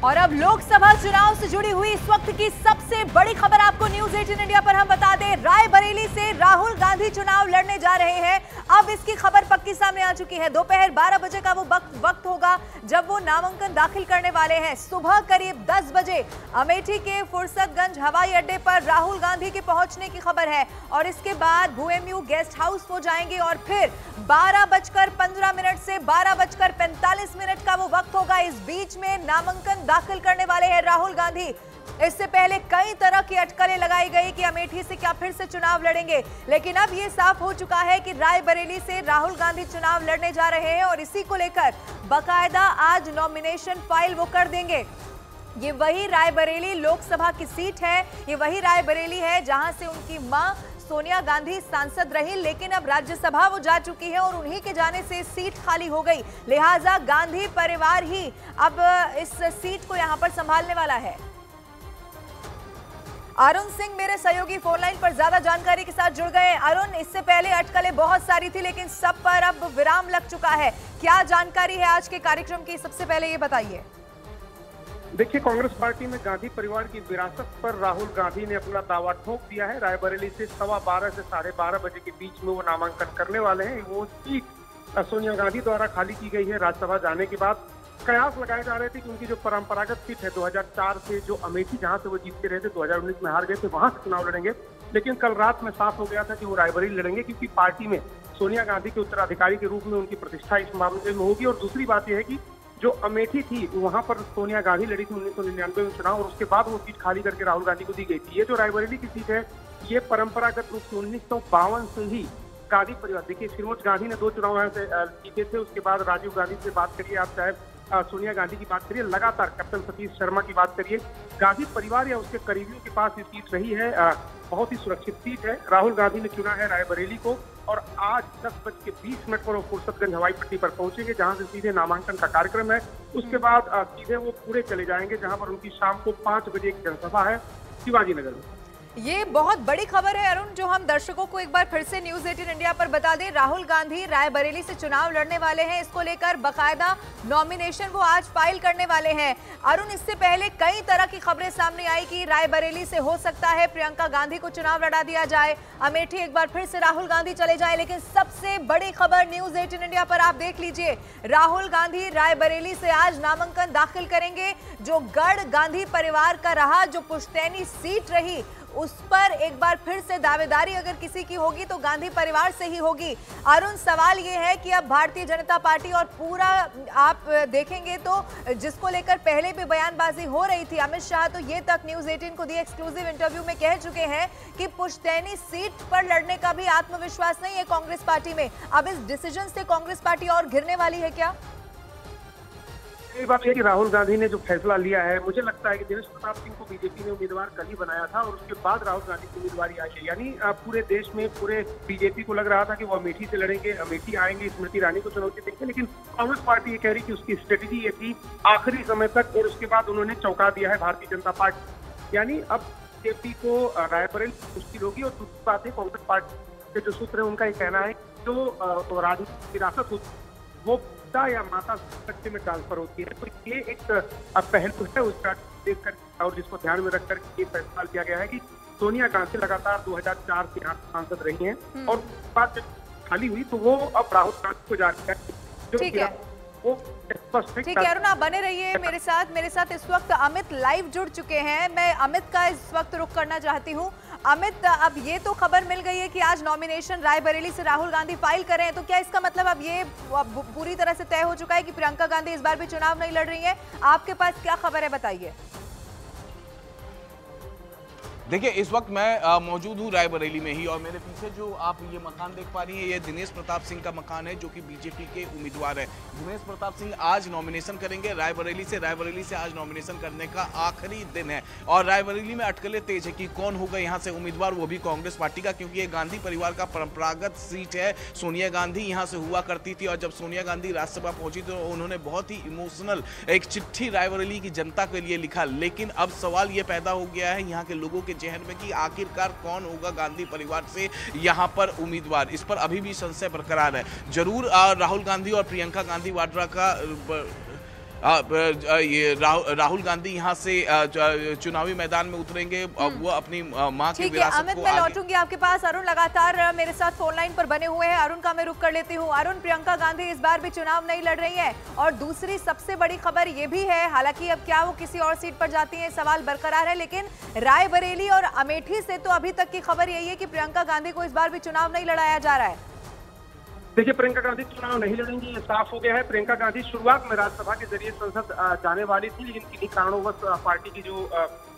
और अब लोकसभा चुनाव से जुड़ी हुई इस वक्त की सबसे बड़ी खबर आपको न्यूज 18 इंडिया पर हम बता दें। रायबरेली से राहुल गांधी चुनाव लड़ने जा रहे हैं। अब इसकी खबर पक्की सामने आ चुकी है। दोपहर 12 बजे का वो वक्त होगा जब वो नामांकन दाखिल करने वाले हैं। सुबह करीब 10 बजे अमेठी के फुर्सतगंज हवाई अड्डे पर राहुल गांधी के पहुंचने की खबर है और इसके बाद भूएमयू गेस्ट हाउस वो जाएंगे और फिर 12:15 से 12:45 का वो वक्त होगा। इस बीच में नामांकन दाखिल करने वाले हैं राहुल गांधी। इससे पहले कई तरह की अटकलें लगाई गई कि अमेठी से क्या फिर से चुनाव लड़ेंगे, लेकिन अब यह साफ हो चुका है कि रायबरेली से राहुल गांधी चुनाव लड़ने जा रहे हैं और इसी को लेकर बाकायदा आज नॉमिनेशन फाइल वो कर देंगे। ये वही रायबरेली लोकसभा की सीट है, ये वही रायबरेली है जहां से उनकी मां सोनिया गांधी सांसद रही, लेकिन अब राज्यसभा वो जा चुकी है और उन्हीं के जाने से सीट खाली हो गई। लिहाजा गांधी परिवार ही अब इस सीट को यहां पर संभालने वाला है। अरुण सिंह मेरे सहयोगी फोन लाइन पर ज्यादा जानकारी के साथ जुड़ गए। अरुण, इससे पहले अटकलें बहुत सारी थी लेकिन सब पर अब विराम लग चुका है। क्या जानकारी है आज के कार्यक्रम की, सबसे पहले ये बताइए। देखिए, कांग्रेस पार्टी में गांधी परिवार की विरासत पर राहुल गांधी ने अपना दावा ठोक दिया है। रायबरेली से 12:15 से 12:30 बजे के बीच में वो नामांकन करने वाले हैं। वो सीट सोनिया गांधी द्वारा खाली की गई है राज्यसभा जाने के बाद। कयास लगाए जा रहे थे कि उनकी जो परंपरागत सीट है 2004 से जो अमेठी जहां से वो जीतते रहे थे, 2019 में हार गए थे, वहां से चुनाव लड़ेंगे। लेकिन कल रात में साफ हो गया था कि वो रायबरेली लड़ेंगे क्योंकि पार्टी में सोनिया गांधी के उत्तराधिकारी के रूप में उनकी प्रतिष्ठा इस मामले में होगी। और दूसरी बात यह है कि जो अमेठी थी वहां पर सोनिया गांधी लड़ी थी 1999 में चुनाव और उसके बाद वो सीट खाली करके राहुल गांधी को दी गई थी। ये जो रायबरेली की सीट है ये परंपरागत रूप से 1952 से ही गांधी परिवार, देखिए फिरोज गांधी ने 2 चुनाव यहाँ से जीते थे, उसके बाद राजीव गांधी से बात करिए आप, चाहे सोनिया गांधी की बात करिए, लगातार कैप्टन सतीश शर्मा की बात करिए, गांधी परिवार या उसके करीबियों के पास ये सीट रही है। बहुत ही सुरक्षित सीट है। राहुल गांधी ने चुना है रायबरेली को और आज 10:20 पर वो फुर्सतगंज हवाई पट्टी पर पहुंचेंगे जहां से सीधे नामांकन का कार्यक्रम है। उसके बाद सीधे वो पूरे चले जाएंगे जहां पर उनकी शाम को 5 बजे एक जनसभा है शिवाजी नगर में। ये बहुत बड़ी खबर है अरुण, जो हम दर्शकों को एक बार फिर से न्यूज 18 इंडिया पर बता दें। राहुल गांधी रायबरेली से चुनाव लड़ने वाले हैं। इसको लेकर बाकायदा नॉमिनेशन वो आज फाइल करने वाले हैं। अरुण, इससे पहले कई तरह की खबरें सामने आई कि रायबरेली से हो सकता है प्रियंका गांधी को चुनाव लड़ा दिया जाए, अमेठी एक बार फिर से राहुल गांधी चले जाए, लेकिन सबसे बड़ी खबर न्यूज 18 इंडिया पर आप देख लीजिए। राहुल गांधी रायबरेली से आज नामांकन दाखिल करेंगे। जो गढ़ गांधी परिवार का रहा, जो पुश्तैनी सीट रही, उस पर एक बार फिर से दावेदारी अगर किसी की होगी तो गांधी परिवार से ही होगी। अरुण, सवाल ये है कि अब भारतीय जनता पार्टी और पूरा आप देखेंगे तो जिसको लेकर पहले भी बयानबाजी हो रही थी, अमित शाह तो ये तक न्यूज 18 को दिए एक्सक्लूसिव इंटरव्यू में कह चुके हैं कि पुश्तैनी सीट पर लड़ने का भी आत्मविश्वास नहीं है कांग्रेस पार्टी में। अब इस डिसीजन से कांग्रेस पार्टी और घिरने वाली है क्या? एक बात है कि राहुल गांधी ने जो फैसला लिया है, मुझे लगता है कि दिनेश प्रताप सिंह को बीजेपी ने उम्मीदवार कल ही बनाया था और उसके बाद राहुल गांधी की उम्मीदवारी आई है। यानी पूरे देश में पूरे बीजेपी को लग रहा था कि वो अमेठी से लड़ेंगे, अमेठी आएंगे, स्मृति ईरानी को चुनौती देंगे, लेकिन कांग्रेस पार्टी ये कह रही कि उसकी स्ट्रेटेजी ये थी आखिरी समय तक, और उसके बाद उन्होंने चौंका दिया है भारतीय जनता पार्टी। यानी अब बीजेपी को रायबरेली मुश्किल होगी। और दूसरी बात है, कांग्रेस पार्टी के जो सूत्र है उनका ये कहना है जो राजनीतिक विरासत होती वो पिता या माता बच्चे में ट्रांसफर होती है। तो ये एक पहलू है उसका देखकर और जिसको ध्यान में रखकर ये फैसला लिया गया है कि सोनिया गांधी लगातार 2004 से यहाँ सांसद रही हैं और बाद जब खाली हुई तो वो अब राहुल गांधी को जा रही है। ठीक है, वो स्पष्ट है। ठीक है अरुण, आप बने रहिए मेरे साथ इस वक्त अमित लाइव जुड़ चुके हैं। मैं अमित का इस वक्त रुख करना चाहती हूँ। अमित, अब ये तो खबर मिल गई है कि आज नॉमिनेशन रायबरेली से राहुल गांधी फाइल कर रहे हैं, तो क्या इसका मतलब अब ये पूरी तरह से तय हो चुका है कि प्रियंका गांधी इस बार भी चुनाव नहीं लड़ रही है? आपके पास क्या खबर है, बताइए। देखिए, इस वक्त मैं मौजूद हूँ रायबरेली में ही और मेरे पीछे जो आप ये मकान देख पा रही हैं ये दिनेश प्रताप सिंह का मकान है जो कि बीजेपी के उम्मीदवार है। दिनेश प्रताप सिंह आज नॉमिनेशन करेंगे रायबरेली से आज नॉमिनेशन करने का आखिरी दिन है और रायबरेली में अटकलें तेज है कि कौन होगा यहाँ से उम्मीदवार, वो भी कांग्रेस पार्टी का, क्योंकि ये गांधी परिवार का परंपरागत सीट है। सोनिया गांधी यहाँ से हुआ करती थी और जब सोनिया गांधी राज्यसभा पहुंची तो उन्होंने बहुत ही इमोशनल एक चिट्ठी रायबरेली की जनता के लिए लिखा। लेकिन अब सवाल ये पैदा हो गया है यहाँ के लोगों के जहन में कि आखिरकार कौन होगा गांधी परिवार से यहां पर उम्मीदवार। इस पर अभी भी संशय बरकरार है। जरूर राहुल गांधी और प्रियंका गांधी वाड्रा का ये राहुल गांधी यहाँ से चुनावी मैदान में उतरेंगे, वो अपनी मां की विरासत अमित, को मैं लौटूंगी आपके पास। अरुण लगातार मेरे साथ फोन लाइन पर बने हुए हैं, अरुण का मैं रुख कर लेती हूँ। अरुण, प्रियंका गांधी इस बार भी चुनाव नहीं लड़ रही है और दूसरी सबसे बड़ी खबर ये भी है, हालांकि अब क्या वो किसी और सीट पर जाती है सवाल बरकरार है, लेकिन रायबरेली और अमेठी से तो अभी तक की खबर यही है कि प्रियंका गांधी को इस बार भी चुनाव नहीं लड़ाया जा रहा है। देखिए, प्रियंका गांधी चुनाव नहीं लड़ेंगी, ये साफ हो गया है। प्रियंका गांधी शुरुआत में राज्यसभा के जरिए संसद जाने वाली थी, लेकिन किन्हीं कारणोंवश पार्टी की जो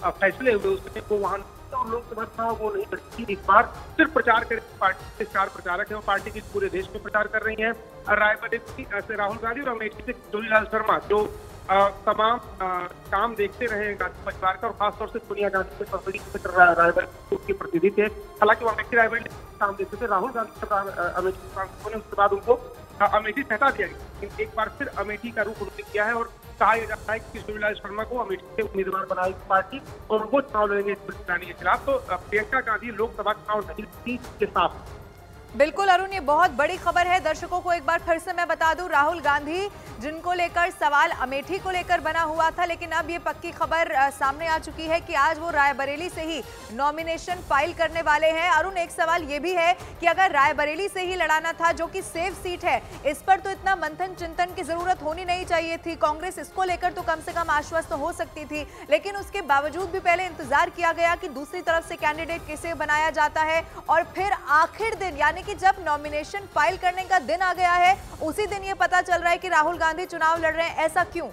फैसले हुए उसमें वो वहां और लोकसभा चुनाव वो नहीं लड़ती। इस बार सिर्फ प्रचार कर पार्टी के स्टार प्रचारक है, वो पार्टी की पूरे देश में प्रचार कर रही है। रायबरेली से राहुल गांधी और अमेठी से जोलीलाल शर्मा जो तमाम काम देखते रहे गांधी परिवार का, और खासतौर से सोनिया गांधी के रायबरेली के प्रतिनिधि थे। हालांकि वो अमेठी रायबरेली काम देखते थे, राहुल गांधी अमेठी ने उसके बाद उनको अमेठी से हटा दिया गया, लेकिन एक बार फिर अमेठी का रुख उन्होंने किया है और कहा यह जाता है कि जोलीलाल शर्मा को अमेठी से उम्मीदवार बनाएगी पार्टी और वो चुनाव लड़ेंगे के खिलाफ। तो प्रियंका गांधी लोकसभा चुनाव नहीं लड़ती के साथ। बिल्कुल अरुण, ये बहुत बड़ी खबर है। दर्शकों को एक बार फिर से मैं बता दूं, राहुल गांधी जिनको लेकर सवाल अमेठी को लेकर बना हुआ था, लेकिन अब ये पक्की खबर सामने आ चुकी है कि आज वो रायबरेली से ही नॉमिनेशन फाइल करने वाले हैं। अरुण, एक सवाल ये भी है कि अगर रायबरेली से ही लड़ाना था, जो कि सेफ सीट है, इस पर तो इतना मंथन चिंतन की जरूरत होनी नहीं चाहिए थी। कांग्रेस इसको लेकर तो कम से कम आश्वस्त हो सकती थी, लेकिन उसके बावजूद भी पहले इंतजार किया गया कि दूसरी तरफ से कैंडिडेट किसे बनाया जाता है, और फिर आखिर दिन यानी कि जब नॉमिनेशन फाइल करने का दिन आ गया है, उसी दिन ये पता चल रहा है कि राहुल गांधी चुनाव लड़ रहे हैं। ऐसा क्यों?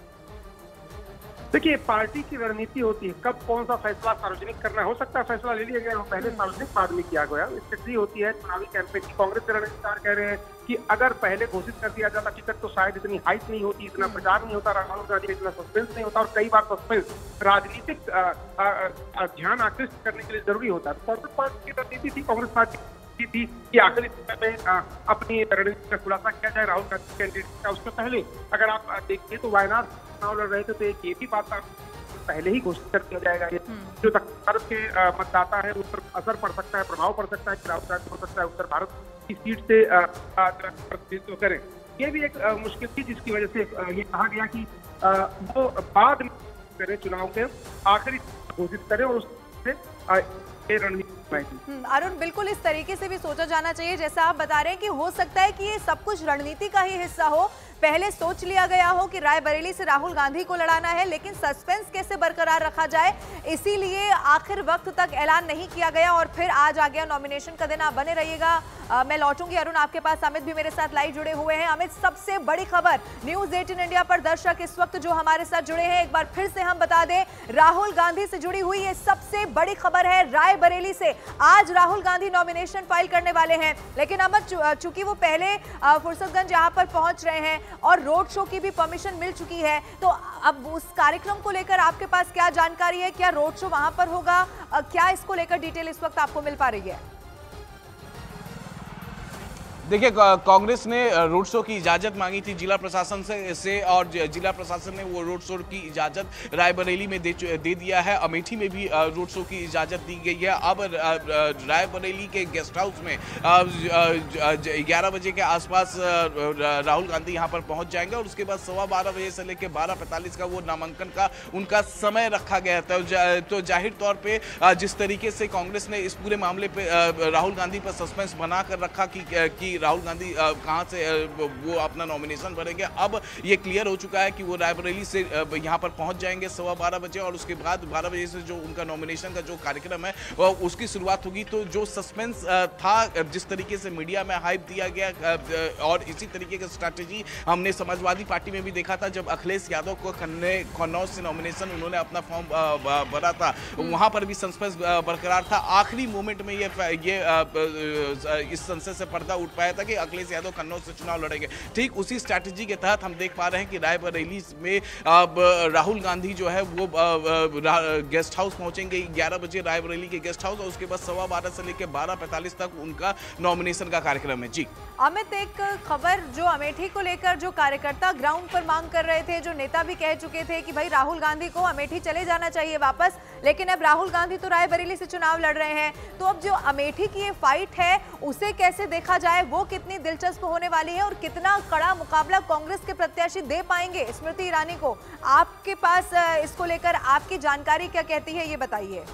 देखिए, पार्टी की रणनीति होती है कब कौन सा फैसला सार्वजनिक करना। हो सकता है फैसला ले लिया गया वो पहले सार्वजनिक बाद में किया गया, स्ट्रेटजी होती है चुनावी कैंपेन की। कांग्रेस के रणनीतिकार कह रहे हैं कि अगर पहले घोषित कर दिया जाता टिकट तो शायद इतनी हाइट नहीं होती, इतना प्रचार नहीं होता, राहुल गांधी इतना सस्पेंस नहीं होता, और कई बार सस्पेंस राजनीतिक ध्यान आकृष्ट करने के लिए जरूरी होता है। तो कांग्रेस पार्टी की रणनीति थी, कांग्रेस पार्टी थी कि आखिरी समय में अपनी रणनीति का खुलासा किया जाए राहुल गांधी कैंडिडेट का। उससे पहले अगर आप देखिए तो वायनाड चुनाव लड़ रहे थे, तो एक ये भी बात पहले ही घोषित कर दिया जाएगा। ये जो दक्षिण भारत के मतदाता है उस पर असर पड़ सकता है, प्रभाव पड़ सकता है कि राहुल गांधी हो सकता है उत्तर भारत की सीट से प्रतिनिधित्व करें। ये भी एक मुश्किल थी, जिसकी वजह से ये कहा गया कि वो बाद में करें, चुनाव के आखिरी घोषित करें और उससे अरुण, बिल्कुल इस तरीके से भी सोचा जाना चाहिए जैसा आप बता रहे हैं कि हो सकता है कि ये सब कुछ रणनीति का ही हिस्सा हो। पहले सोच लिया गया हो कि रायबरेली से राहुल गांधी को लड़ाना है, लेकिन सस्पेंस कैसे बरकरार रखा जाए, इसीलिए आखिर वक्त तक ऐलान नहीं किया गया और फिर आज आ गया नॉमिनेशन का दिन। आप बने रहिएगा, मैं लौटूंगी अरुण आपके पास। अमित भी मेरे साथ लाइव जुड़े हुए हैं। अमित, सबसे बड़ी खबर न्यूज 18 इंडिया पर दर्शक इस वक्त जो हमारे साथ जुड़े हैं, एक बार फिर से हम बता दें, राहुल गांधी से जुड़ी हुई ये सबसे बड़ी खबर है। रायबरेली से आज राहुल गांधी नॉमिनेशन फाइल करने वाले हैं, लेकिन अमित, चूंकि वो पहले फुर्सतगंज यहाँ पर पहुंच रहे हैं और रोड शो की भी परमिशन मिल चुकी है, तो अब उस कार्यक्रम को लेकर आपके पास क्या जानकारी है? क्या रोड शो वहां पर होगा? क्या इसको लेकर डिटेल इस वक्त आपको मिल पा रही है? देखिए, कांग्रेस ने रोड शो की इजाजत मांगी थी जिला प्रशासन से और जिला प्रशासन ने वो रोड शो की इजाजत रायबरेली में दे दिया है। अमेठी में भी रोड शो की इजाजत दी गई है। अब रायबरेली के गेस्ट हाउस में 11 बजे के आसपास राहुल गांधी यहां पर पहुंच जाएंगे और उसके बाद 12:15 बजे से लेकर 12:45 का वो नामांकन का उनका समय रखा गया था। तो जाहिर तौर पे जिस तरीके से कांग्रेस ने इस पूरे मामले पे राहुल गांधी पर सस्पेंस बना कर रखा कि राहुल गांधी कहां से वो अपना नॉमिनेशन भरेंगे, अब ये क्लियर हो चुका है कि वो रायबरेली से यहां पर पहुंच जाएंगे 12:15 बजे और उसके बाद 12 बजे से जो उनका नॉमिनेशन का जो कार्यक्रम है उसकी शुरुआत होगी। तो जो सस्पेंस था, जिस तरीके से मीडिया में हाइप दिया गया और इसी तरीके की स्ट्रैटेजी हमने समाजवादी पार्टी में भी देखा था जब अखिलेश यादव को कन्नौज से नॉमिनेशन उन्होंने अपना फॉर्म भरा था, वहां पर भी सस्पेंस बरकरार था। आखिरी मोमेंट में ये इस संसद से पर्दा उठ पाया था कि अखिलेश यादव कन्नौज से चुनाव लड़ेंगे। ठीक उसी स्ट्रैटेजी के तहत हम देख पा रहे हैं कि रायबरेली में राहुल गांधी जो है वो गेस्ट हाउस पहुंचेंगे 11 बजे रायबरेली के गेस्ट हाउस, और उसके बाद 12:15 से लेकर 12:45 तक उनका नॉमिनेशन का कार्यक्रम है। जी अमित, एक खबर जो अमेठी को लेकर जो कार्यकर्ता ग्राउंड पर मांग कर रहे थे, जो नेता भी कह चुके थे कि भाई राहुल गांधी को अमेठी चले जाना चाहिए वापस, लेकिन अब राहुल गांधी तो रायबरेली से चुनाव लड़ रहे हैं, तो अब जो अमेठी की ये फाइट है उसे कैसे देखा जाए, वो वो कितनी दिलचस्प होने वाली है और कितना कड़ा मुकाबला कांग्रेस के प्रत्याशी दे पाएंगे स्मृति ईरानी को। आपके पास इसको लेकर आपकी जानकारी क्या कहती है, ये बताइए।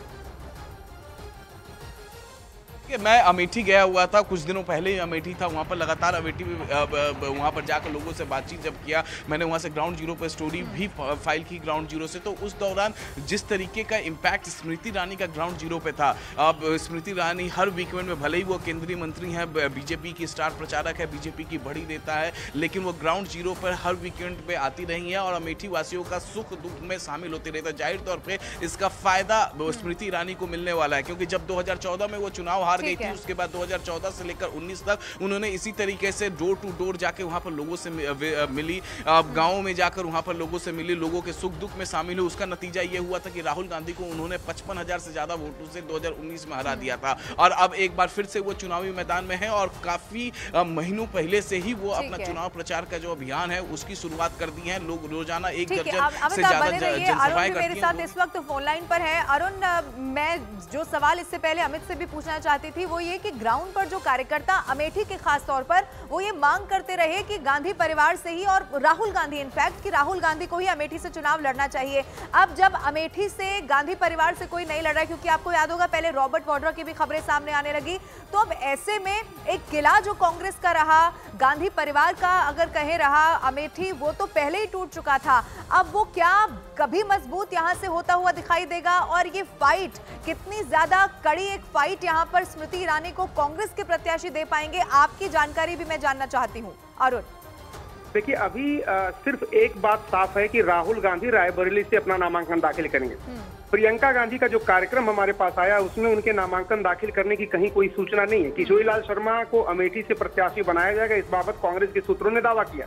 मैं अमेठी गया हुआ था, कुछ दिनों पहले ही अमेठी था, वहाँ पर लगातार अमेठी में वहाँ पर जाकर लोगों से बातचीत जब किया, मैंने वहाँ से ग्राउंड जीरो पर स्टोरी भी फाइल की ग्राउंड जीरो से, तो उस दौरान जिस तरीके का इम्पैक्ट स्मृति ईरानी का ग्राउंड जीरो पे था। अब स्मृति ईरानी हर वीकेंड में, भले ही वो केंद्रीय मंत्री हैं, बीजेपी की स्टार प्रचारक है, बीजेपी की बड़ी नेता है, लेकिन वो ग्राउंड जीरो पर हर वीकेंड पे आती रही है और अमेठी वासियों का सुख दुख में शामिल होती रही है। जाहिर तौर पर इसका फायदा स्मृति ईरानी को मिलने वाला है, क्योंकि जब 2014 में वो चुनाव गई थी, उसके बाद 2014 से लेकर 19 तक उन्होंने इसी तरीके से डोर टू डोर जाके वहां पर लोगों से मिली, गांवों में जाकर वहां पर लोगों से मिली, लोगों के सुख दुख में शामिल हुई। उसका नतीजा ये हुआ था कि राहुल गांधी को उन्होंने 55,000 से ज्यादा वोटों से 2019 में हरा दिया था और अब एक बार फिर से वो चुनावी मैदान में है और काफी महीनों पहले से ही वो अपना चुनाव प्रचार का जो अभियान है उसकी शुरुआत कर दी है। लोग रोजाना 1 दर्जन से ज्यादा जनसभाएं करती हैं। मेरे साथ इस वक्त फोन लाइन पर है अरुण। मैं जो सवाल इससे पहले अमित से भी पूछना चाहती थी वो ये कि ग्राउंड पर जो कार्यकर्ता अमेठी के खास तौर पर वो ये मांग करते रहे कि गांधी परिवार से ही और राहुल गांधी, इनफैक्ट कि राहुल गांधी को ही अमेठी से चुनाव लड़ना चाहिए। अब जब अमेठी से गांधी परिवार से कोई नहीं लड़ रहा है, क्योंकि आपको याद होगा पहले रॉबर्ट वाड्रा की भी खबरें सामने आने लगी, तो अब ऐसे में एक किला जो कांग्रेस का रहा, गांधी परिवार का अगर कहे रहा अमेठी, वो तो पहले ही टूट चुका था। अब वो क्या कभी मजबूत यहां से होता हुआ दिखाई देगा और ये फाइट कितनी ज्यादा कड़ी एक फाइट यहां पर स्मृति ईरानी को कांग्रेस के प्रत्याशी दे पाएंगे, आपकी जानकारी भी मैं जानना चाहती हूं अरुण। देखिए, अभी सिर्फ एक बात साफ है कि राहुल गांधी रायबरेली से अपना नामांकन दाखिल करेंगे। प्रियंका गांधी का जो कार्यक्रम हमारे पास आया उसमें उनके नामांकन दाखिल करने की कहीं कोई सूचना नहीं है। किशोरीलाल शर्मा को अमेठी से प्रत्याशी बनाया जाएगा, इस बाबत कांग्रेस के सूत्रों ने दावा किया।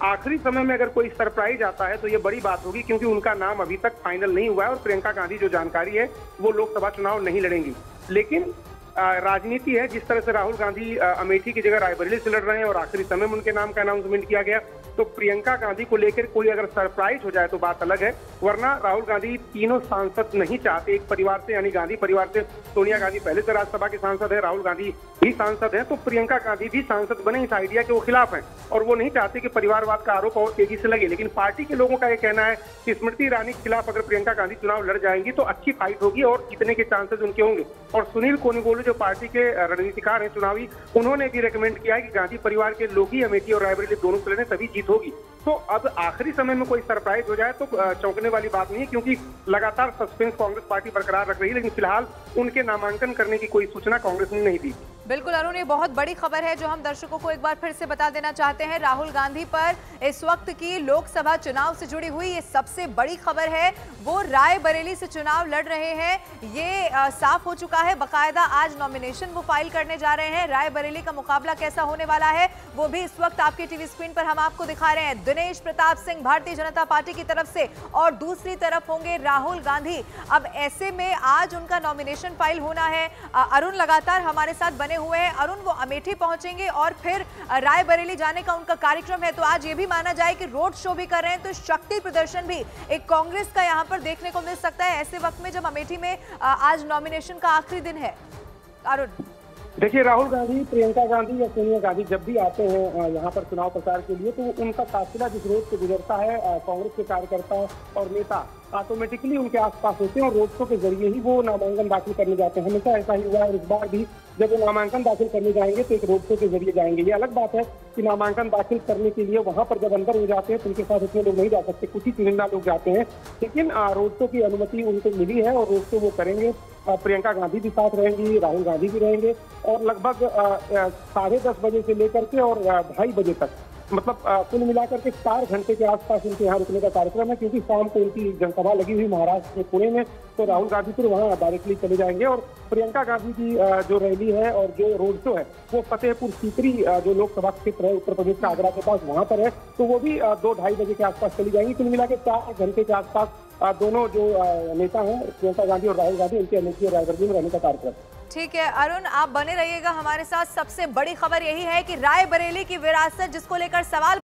आखिरी समय में अगर कोई सरप्राइज आता है तो ये बड़ी बात होगी, क्योंकि उनका नाम अभी तक फाइनल नहीं हुआ है और प्रियंका गांधी जो जानकारी है वो लोकसभा चुनाव नहीं लड़ेंगी। लेकिन राजनीति है, जिस तरह से राहुल गांधी अमेठी की जगह रायबरेली से लड़ रहे हैं और आखिरी समय में उनके नाम का अनाउंसमेंट किया गया, तो प्रियंका गांधी को लेकर कोई अगर सरप्राइज हो जाए तो बात अलग है। वरना राहुल गांधी तीनों सांसद नहीं चाहते एक परिवार से, यानी गांधी परिवार से सोनिया गांधी पहले से राज्यसभा के सांसद है, राहुल गांधी भी सांसद है, तो प्रियंका गांधी भी सांसद बने। इस आइडिया के वो खिलाफ हैं और वो नहीं चाहते कि परिवारवाद का आरोप और तेजी से लगे। लेकिन पार्टी के लोगों का ये कहना है कि स्मृति ईरानी के खिलाफ अगर प्रियंका गांधी चुनाव लड़ जाएंगी तो अच्छी फाइट होगी और जीतने के चांसेस उनके होंगे। और सुनील कोनिगोलू जो पार्टी के रणनीतिकार हैं चुनावी, उन्होंने भी रेकमेंड किया है कि गांधी परिवार के लोग ही अमेठी और रायबरेली दोनों से लड़े, तभी जीत होगी। तो अब आखिरी समय में कोई सरप्राइज हो जाए तो चौंकने वाली बात नहीं है, क्योंकि लगातार सस्पेंस कांग्रेस पार्टी बरकरार रख रही है। लेकिन फिलहाल उनके नामांकन करने की कोई सूचना कांग्रेस ने नहीं दी। बिल्कुल अरुण, ये बहुत बड़ी खबर है जो हम दर्शकों को एक बार फिर से बता देना चाहते हैं। राहुल गांधी पर इस वक्त की लोकसभा चुनाव से जुड़ी हुई ये सबसे बड़ी खबर है। वो रायबरेली से चुनाव लड़ रहे हैं, ये साफ हो चुका है। बकायदा आज नॉमिनेशन वो फाइल करने जा रहे हैं। रायबरेली का मुकाबला कैसा होने वाला है वो भी इस वक्त आपके टीवी स्क्रीन पर हम आपको दिखा रहे हैं। दिनेश प्रताप सिंह भारतीय जनता पार्टी की तरफ से और दूसरी तरफ होंगे राहुल गांधी। अब ऐसे में आज उनका नॉमिनेशन फाइल होना है। अरुण लगातार हमारे साथ बने हुए हैं। अरुण, वो अमेठी पहुंचेंगे और फिर रायबरेली जाने का उनका कार्यक्रम है, तो आज ये भी माना जाए कि रोड शो भी कर रहे हैं, तो शक्ति प्रदर्शन भी एक कांग्रेस का यहां पर देखने को मिल सकता है ऐसे वक्त में जब अमेठी में आज नॉमिनेशन का आखिरी दिन है। अरुण, देखिए, राहुल गांधी, प्रियंका गांधी या सोनिया गांधी जब भी आते हैं यहाँ पर चुनाव प्रचार के लिए, तो उनका काफिला जिस रोड से गुजरता है, कांग्रेस के कार्यकर्ता और नेता ऑटोमेटिकली उनके आसपास होते हैं और रोड शो के जरिए ही वो नामांकन दाखिल करने जाते हैं। हमेशा ऐसा ही हुआ है, इस बार भी जब वो नामांकन दाखिल करने जाएंगे तो एक रोड शो के जरिए जाएंगे। ये अलग बात है कि नामांकन दाखिल करने के लिए वहां पर जब अंदर हो जाते हैं तो उनके साथ इतने लोग नहीं जा सकते, कुछ ही चुनिंदा लोग जाते हैं। लेकिन रोड शो की अनुमति उनको मिली है और रोड शो वो करेंगे। प्रियंका गांधी भी साथ रहेंगी, राहुल गांधी भी रहेंगे और लगभग 10:30 बजे से लेकर के और 2:30 बजे तक, मतलब कुल मिलाकर के 4 घंटे के आसपास उनके यहाँ रुकने का कार्यक्रम है। क्योंकि शाम को उनकी जनसभा लगी हुई महाराष्ट्र के पुणे में, तो राहुल गांधी फिर वहाँ डायरेक्टली चले जाएंगे और प्रियंका गांधी की जो रैली है और जो रोड शो है वो फतेहपुर सीकरी जो लोकसभा क्षेत्र है उत्तर प्रदेश का, आगरा के पास, वहाँ पर है, तो वो भी 2-2:30 बजे के आसपास चली जाएंगी। कुल मिला के 4 घंटे के आसपास दोनों जो नेता हैं प्रियंका गांधी और राहुल गांधी, उनके अमेठी और रायबरेली में रहने का कार्यक्रम। ठीक है अरुण, आप बने रहिएगा हमारे साथ। सबसे बड़ी खबर यही है कि रायबरेली की विरासत जिसको लेकर सवाल